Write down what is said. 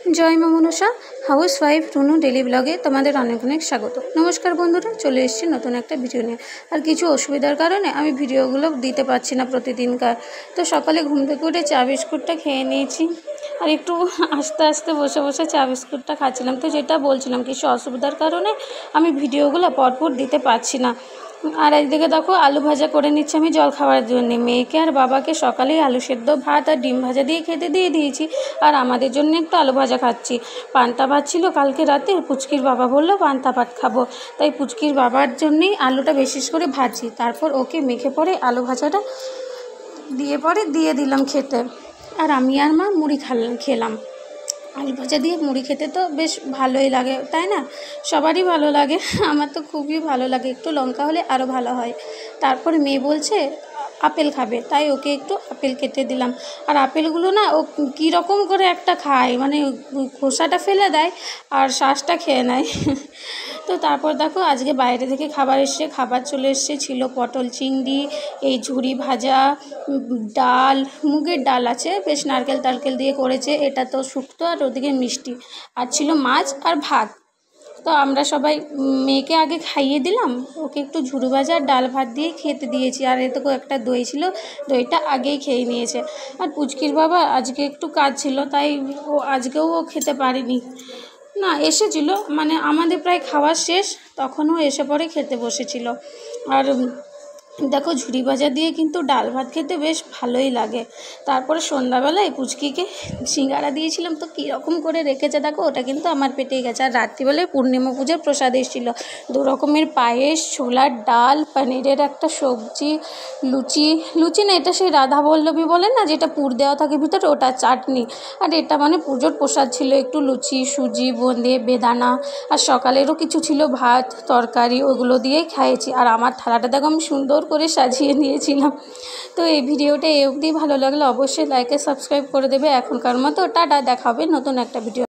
जय मा मनसा house wife रुनु डेली ब्लगे तुम्हारे अनेक अनेक स्वागत। नमस्कार बंधुरा, चले एसेछि नतून एक भिडियो निये। और किछु असुविधार कारणे आमि भिडियोगुलो दिते पारछि ना प्रतिदिनकार। तो सकाले घुम थेके उठे चा बिस्कुटटा खेये नियेछि और एकटु आस्ते आस्ते बसे बसे चा बिस्कुटटा खाচ্ছিলাম। तो जेटा बोलছিলাম किछु असुविधार कारणे आमि भिडियोगुलो परपर दिते पारछि ना। और एदिके देखो आलू भाजा करे निচ্ছি আমি জল খাওয়ার জন্য। মেয়েকে আর বাবাকে সকালেই আলু সেদ্ধ ভাত আর ডিম ভাজা দিয়ে খেতে দিয়ে দিয়েছি আর আমাদের জন্য একটু আলু ভাজা খাচ্ছি। পান্তা ভাত ছিল কালকে রাতে, পুচকির বাবা বলল পান্তা ভাত খাবো, তাই পুচকির বাবার জন্যই আলুটা বিশেষ করে ভাজি, তারপর ওকে মেখে পরে আলু ভাজাটা দিয়ে দিলাম খেতে। আর আমি আর মা মুড়ি খেলাম। आलू भाजा दिए मुड़ी खेते तो बेश भालोई लागे, ताई ना? सबारই भालो लागे, आमार तो खूबই भालो लागे, एकटु लंका होले आरो भालो हय। तारपर मेये बोलছে আপেল খাবে, তাই ওকে একটু আপেল কেটে দিলাম। আর আপেলগুলো না ও কী রকম করে একটা খায়, মানে খোসাটা ফেলে দেয় আর শ্বাসটা খেয়ে নেয়। তো তারপর দেখো আজকে বাইরে থেকে খাবার এসছে, খাবার চলে এসছে, ছিল পটল চিংড়ি, এই ঝুরি ভাজা, ডাল, মুগের ডাল আছে, বেশ নারকেল টারকেল দিয়ে করেছে, এটা তো শুক্তো আর ওদিকে মিষ্টি, আর ছিল মাছ আর ভাত। তো আমরা সবাই মেয়েকে আগে খাইয়ে দিলাম, ওকে একটু ঝুরি ভাজা আর ডাল ভাত দিয়ে খেতে দিয়েছি। আর এতেও একটা দই ছিল, দইটা আগেই খেয়ে নিয়েছে। আর পুচকির বাবা আজকে একটু কাজ ছিল, তাই আজকেও খেতে পারেনি না, এসেছিল মানে আমাদের প্রায় খাওয়া শেষ, তখনও এসে পরে খেতে বসেছিল। আর দেখো ঝুরি ভাজা দিয়ে কিন্তু ডাল ভাত খেতে বেশ ভালোই লাগে। তারপরে সন্ধ্যাবেলায় পুচকিকে সিঙ্গারা দিয়েছিলাম, তো কীরকম করে রেখেছে দেখো, ওটা কিন্তু আমার পেটেই গেছে। আর রাত্রিবেলায় পূর্ণিমা পুজোর প্রসাদ এসেছিলো, 2 রকমের পায়েস, ছোলার ডাল, পনিরের একটা সবজি, লুচি না, এটা সেই রাধা বল্লভী বলে না, যেটা পুর দেওয়া থাকে ভিতরে, ওটা চাটনি। আর এটা মানে পুজোর প্রসাদ ছিল, একটু লুচি, সুজি, বোঁদে, বেদানা, আর সকালেরও কিছু ছিল ভাত তরকারি, ওগুলো দিয়েই খাইয়েছি। আর আমার থালাটা দেখো আমি সুন্দর করে সাজিয়ে নিয়েছিলাম। তো এই ভিডিওটা এই অবধি ভালো লাগলে অবশ্যই লাইক আর সাবস্ক্রাইব করে দেবে। এখনকার মতো টাটা, দেখা হবে নতুন একটা ভিডিও।